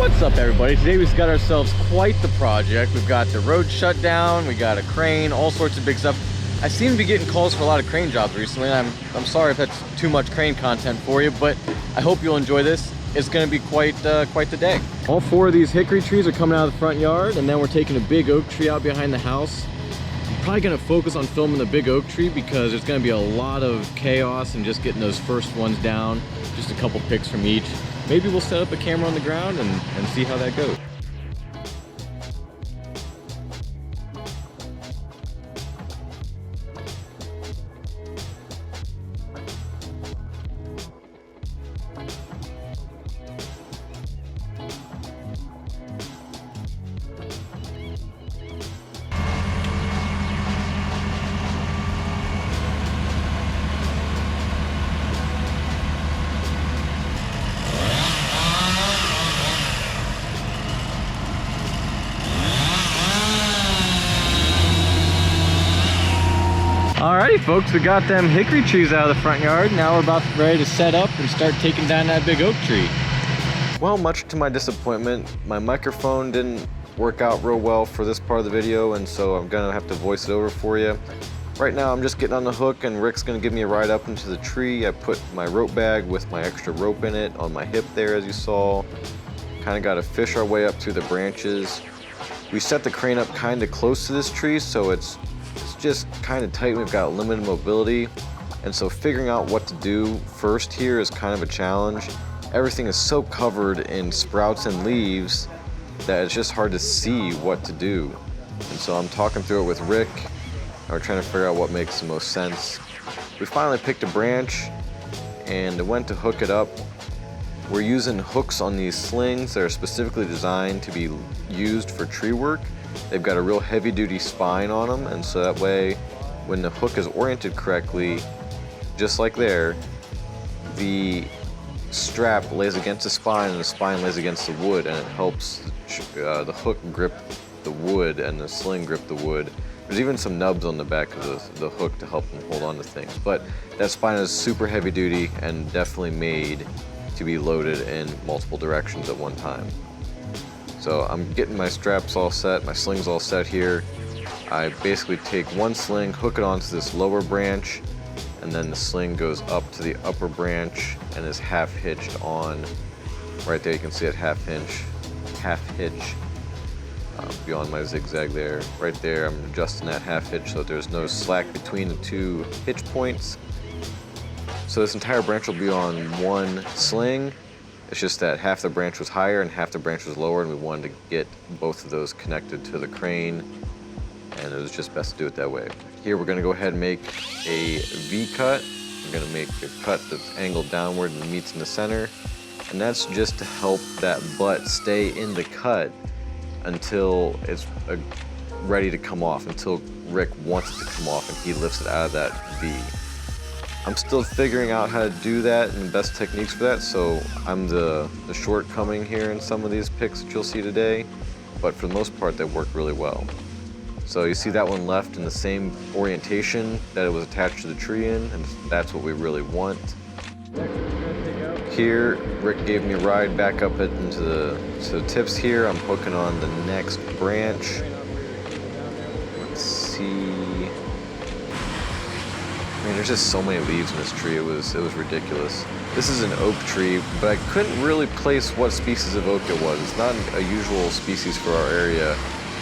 What's up, everybody? Today we've got ourselves quite the project. We've got the road shut down, we got a crane, all sorts of big stuff. I seem to be getting calls for a lot of crane jobs recently, and I'm sorry if that's too much crane content for you, but I hope you'll enjoy this. It's going to be quite the day. All 4 of these hickory trees are coming out of the front yard, and then we're taking a big oak tree out behind the house. I'm probably going to focus on filming the big oak tree because there's going to be a lot of chaos and just getting those first ones down. Just a couple pics from each. Maybe we'll set up a camera on the ground and see how that goes. Alrighty folks, we got them hickory trees out of the front yard. Now we're about ready to set up and start taking down that big oak tree. Well, much to my disappointment, my microphone didn't work out real well for this part of the video, and so I'm gonna have to voice it over for you. Right now I'm just getting on the hook and Rick's gonna give me a ride up into the tree. I put my rope bag with my extra rope in it on my hip there, as you saw. Kinda gotta fish our way up through the branches. We set the crane up kinda close to this tree, so it's just kind of tight. We've got limited mobility, and so figuring out what to do first here is kind of a challenge. Everything is so covered in sprouts and leaves that it's just hard to see what to do. And so I'm talking through it with Rick, and we're trying to figure out what makes the most sense. We finally picked a branch and went to hook it up. We're using hooks on these slings that are specifically designed to be used for tree work. They've got a real heavy-duty spine on them, and so that way, when the hook is oriented correctly, just like there, the strap lays against the spine and the spine lays against the wood, and it helps the hook grip the wood and the sling grip the wood. There's even some nubs on the back of the hook to help them hold on to things. But that spine is super heavy-duty and definitely made to be loaded in multiple directions at one time. So I'm getting my straps all set, my sling's all set here. I basically take one sling, hook it onto this lower branch, and then the sling goes up to the upper branch and is half hitched on. Right there you can see it half hitch beyond my zigzag there. Right there I'm adjusting that half hitch so that there's no slack between the 2 hitch points. So this entire branch will be on one sling. It's just that half the branch was higher and half the branch was lower, and we wanted to get both of those connected to the crane, and it was just best to do it that way. Here we're going to go ahead and make a V-cut. We're going to make a cut that's angled downward and meets in the center, and that's just to help that butt stay in the cut until it's ready to come off, until Rick wants it to come off and he lifts it out of that V. I'm still figuring out how to do that and the best techniques for that, so I'm the shortcoming here in some of these pics that you'll see today, but for the most part they work really well. So you see that one left in the same orientation that it was attached to the tree in, and that's what we really want. Here, Rick gave me a ride back up into the tips here. I'm hooking on the next branch. Let's see. I mean, there's just so many leaves in this tree, it was ridiculous. This is an oak tree, but I couldn't really place what species of oak it was. It's not a usual species for our area.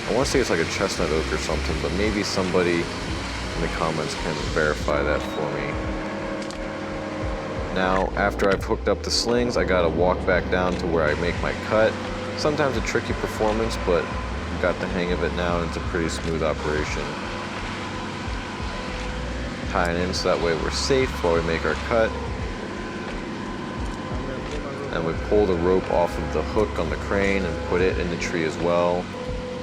I want to say it's like a chestnut oak or something, but maybe somebody in the comments can verify that for me. Now, after I've hooked up the slings, I gotta walk back down to where I make my cut. Sometimes a tricky performance, but I've got the hang of it now, and it's a pretty smooth operation. Tying in so that way we're safe while we make our cut. And we pull the rope off of the hook on the crane and put it in the tree as well.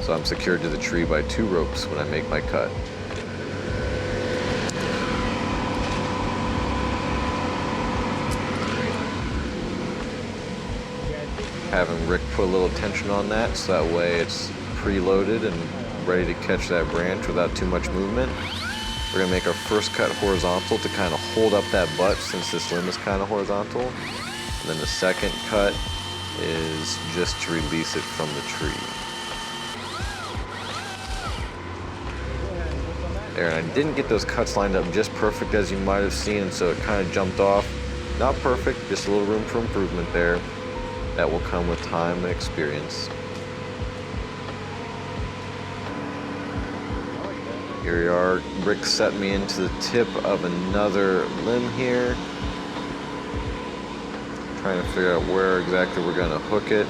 So I'm secured to the tree by 2 ropes when I make my cut. Having Rick put a little tension on that so that way it's preloaded and ready to catch that branch without too much movement. We're gonna make our first cut horizontal to kind of hold up that butt since this limb is kind of horizontal. And then the second cut is just to release it from the tree. There, and I didn't get those cuts lined up just perfect as you might have seen, so it kind of jumped off. Not perfect, just a little room for improvement there. That will come with time and experience. Here we are. Rick set me into the tip of another limb here. Trying to figure out where exactly we're going to hook it.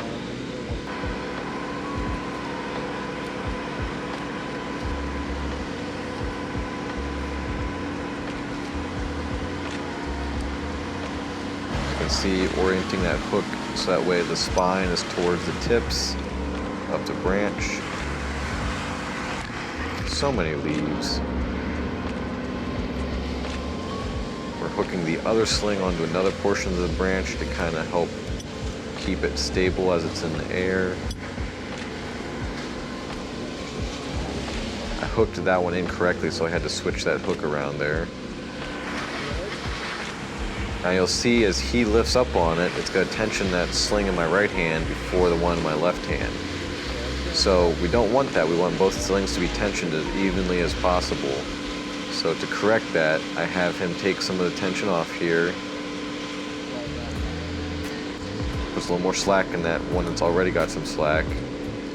You can see orienting that hook so that way the spine is towards the tips of the branch. So many leaves. We're hooking the other sling onto another portion of the branch to kind of help keep it stable as it's in the air. I hooked that one incorrectly, so I had to switch that hook around there. Now you'll see as he lifts up on it, it's going to tension that sling in my right hand before the one in my left hand. So we don't want that. We want both slings to be tensioned as evenly as possible. So to correct that, I have him take some of the tension off here. Puts a little more slack in that one that's already got some slack.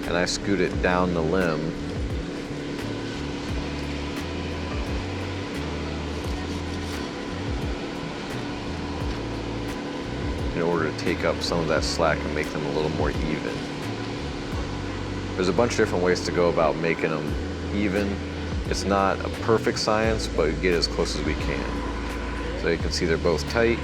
And I scoot it down the limb. In order to take up some of that slack and make them a little more even. There's a bunch of different ways to go about making them even. It's not a perfect science, but we get as close as we can. So you can see they're both tight.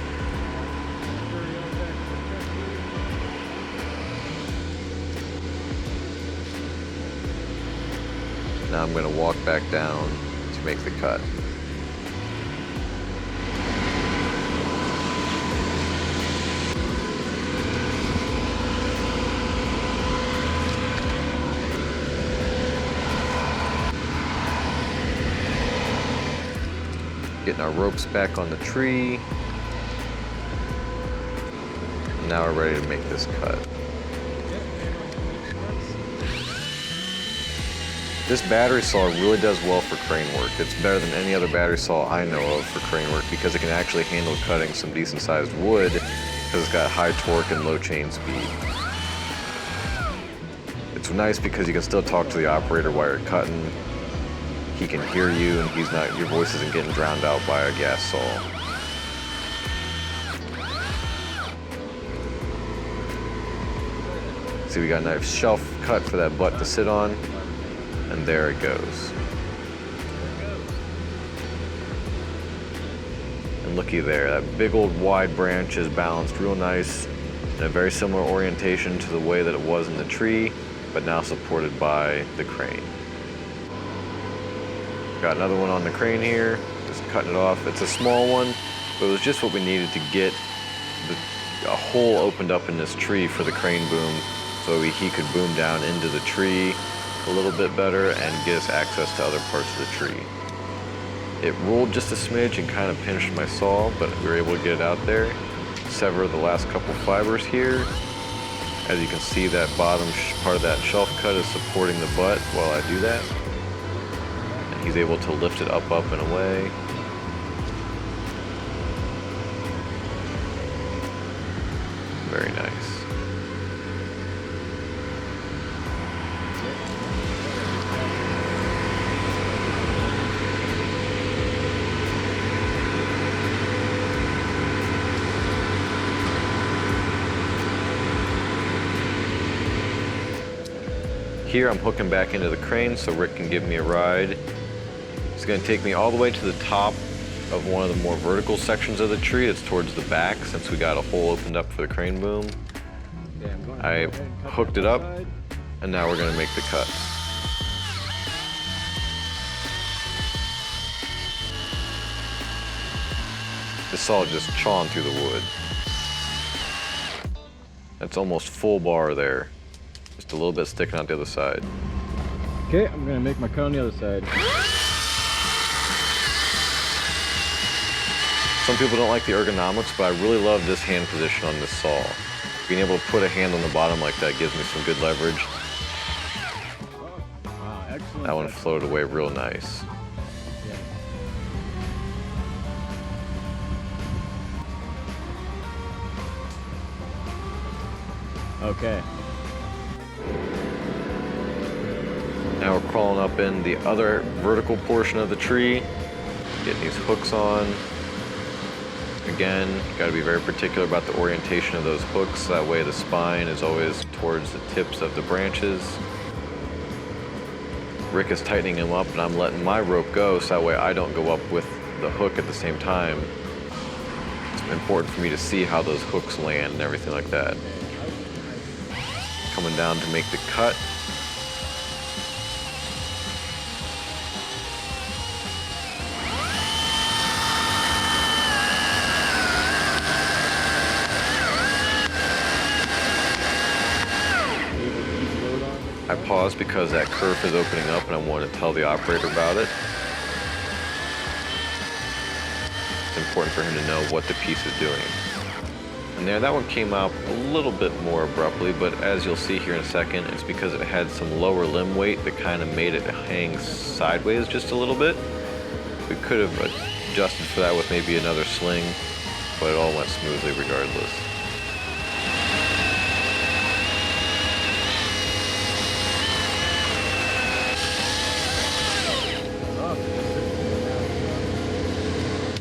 Now I'm going to walk back down to make the cut. Getting our ropes back on the tree. And now we're ready to make this cut. This battery saw really does well for crane work. It's better than any other battery saw I know of for crane work because it can actually handle cutting some decent sized wood because it's got high torque and low chain speed. It's nice because you can still talk to the operator while you're cutting. He can hear you and your voice isn't getting drowned out by a gas saw. See, we got a nice shelf cut for that butt to sit on, and there it goes. And looky there, that big old wide branch is balanced real nice in a very similar orientation to the way that it was in the tree, but now supported by the crane. Got another one on the crane here, just cutting it off. It's a small one, but it was just what we needed to get a hole opened up in this tree for the crane boom so he could boom down into the tree a little bit better and get us access to other parts of the tree. It rolled just a smidge and kind of pinched my saw, but we were able to get it out there. Sever the last couple fibers here. As you can see, that bottom part of that shelf cut is supporting the butt while I do that. He's able to lift it up, and away. Very nice. Here I'm hooking back into the crane so Rick can give me a ride. It's going to take me all the way to the top of one of the more vertical sections of the tree. It's towards the back since we got a hole opened up for the crane boom. I hooked it up and now we're going to make the cut. This saw just chawing through the wood. That's almost full bar there. Just a little bit sticking out the other side. Okay, I'm going to make my cut on the other side. Some people don't like the ergonomics, but I really love this hand position on this saw. Being able to put a hand on the bottom like that gives me some good leverage. Wow, excellent. That one floated away real nice. Okay. Now we're crawling up in the other vertical portion of the tree, getting these hooks on. Again, got to be very particular about the orientation of those hooks. That way the spine is always towards the tips of the branches. Rick is tightening him up and I'm letting my rope go so that way I don't go up with the hook at the same time. It's important for me to see how those hooks land and everything like that. Coming down to make the cut. I paused because that kerf is opening up and I want to tell the operator about it. It's important for him to know what the piece is doing. And there, that one came out a little bit more abruptly, but as you'll see here in a second, it's because it had some lower limb weight that kind of made it hang sideways just a little bit. We could have adjusted for that with maybe another sling, but it all went smoothly regardless.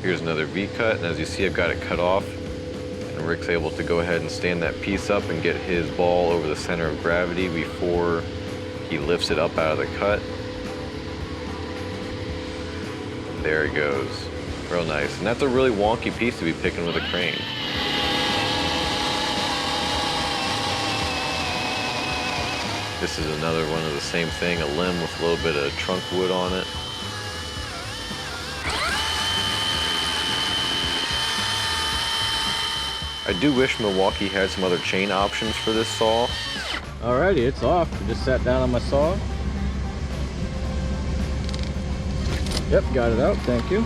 Here's another V-cut, and as you see, I've got it cut off. And Rick's able to go ahead and stand that piece up and get his ball over the center of gravity before he lifts it up out of the cut. There he goes. Real nice. And that's a really wonky piece to be picking with a crane. This is another one of the same thing, a limb with a little bit of trunk wood on it. I do wish Milwaukee had some other chain options for this saw. Alrighty, it's off. I just sat down on my saw. Yep, got it out, thank you.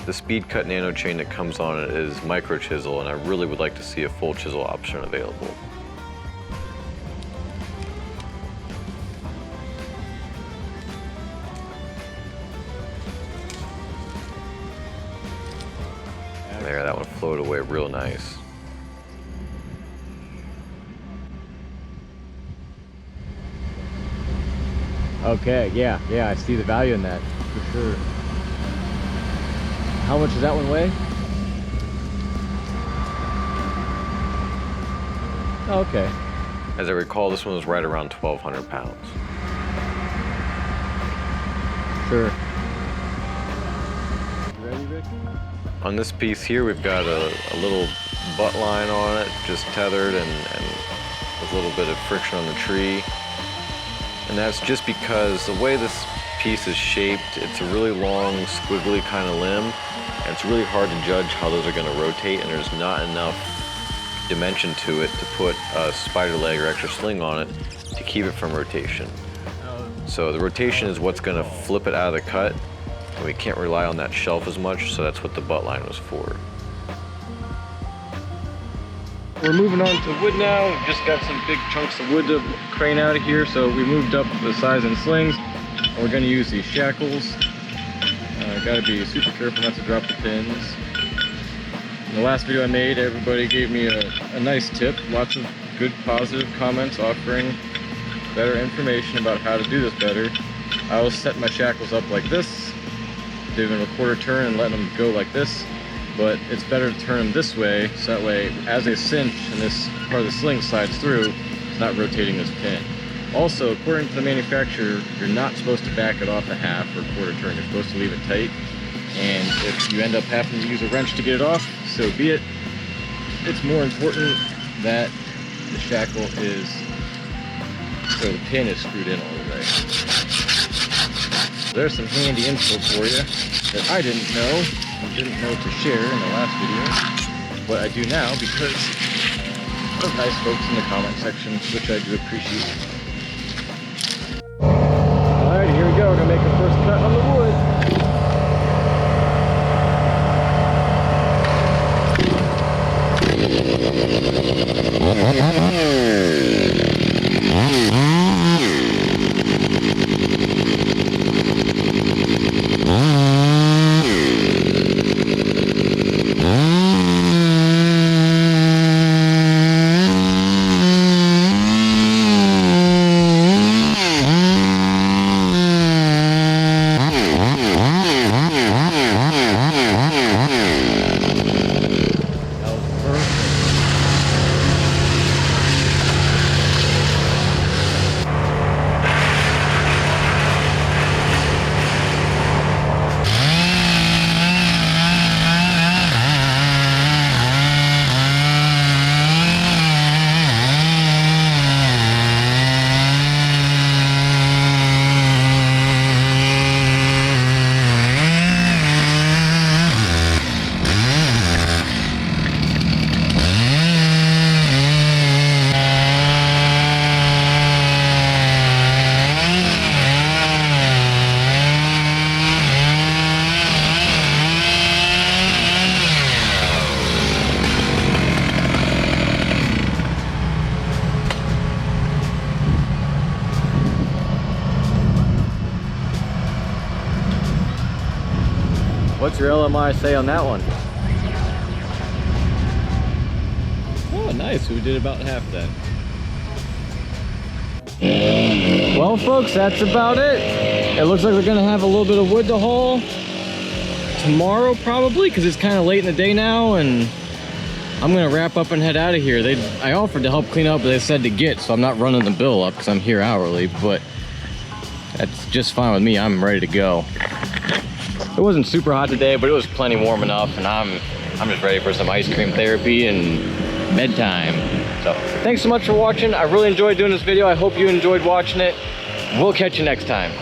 The Speed Cut Nano chain that comes on it is micro chisel, and I really would like to see a full chisel option available. There, that one floated away real nice. Okay, yeah, I see the value in that, for sure. How much does that one weigh? Oh, okay. As I recall, this one was right around 1,200 pounds. Sure. Ready, Rick? On this piece here, we've got a little butt line on it, just tethered and with a little bit of friction on the tree. And that's just because the way this piece is shaped, it's a really long, squiggly kind of limb, and it's really hard to judge how those are going to rotate, and there's not enough dimension to it to put a spider leg or extra sling on it to keep it from rotation. So the rotation is what's going to flip it out of the cut, and we can't rely on that shelf as much, so that's what the butt line was for. We're moving on to wood now. We've just got some big chunks of wood to crane out of here, so we moved up the size in slings, and we're going to use these shackles. Got to be super careful not to drop the pins. In the last video I made, everybody gave me a nice tip, lots of good positive comments offering better information about how to do this better. I will set my shackles up like this, doing a quarter turn and letting them go like this, but it's better to turn them this way, so that way as they cinch and this part of the sling slides through, it's not rotating this pin. Also, according to the manufacturer, you're not supposed to back it off a half or quarter turn, you're supposed to leave it tight, and if you end up having to use a wrench to get it off, so be it. It's more important that the shackle is, so the pin is screwed in all the way. There's some handy info for you that I didn't know and didn't know to share in the last video, but I do now because of nice folks in the comment section, which I do appreciate. Alright, here we go. We're gonna make the first cut on the wood. What's your LMI say on that one? Oh, nice. We did about half that. Well, folks, that's about it. It looks like we're gonna have a little bit of wood to haul tomorrow, probably, because it's kind of late in the day now, and I'm gonna wrap up and head out of here. I offered to help clean up, but they said to get, so I'm not running the bill up because I'm here hourly, but that's just fine with me. I'm ready to go. It wasn't super hot today, but it was plenty warm enough, and I'm just ready for some ice cream therapy and bedtime. So thanks so much for watching. I really enjoyed doing this video. I hope you enjoyed watching it. We'll catch you next time.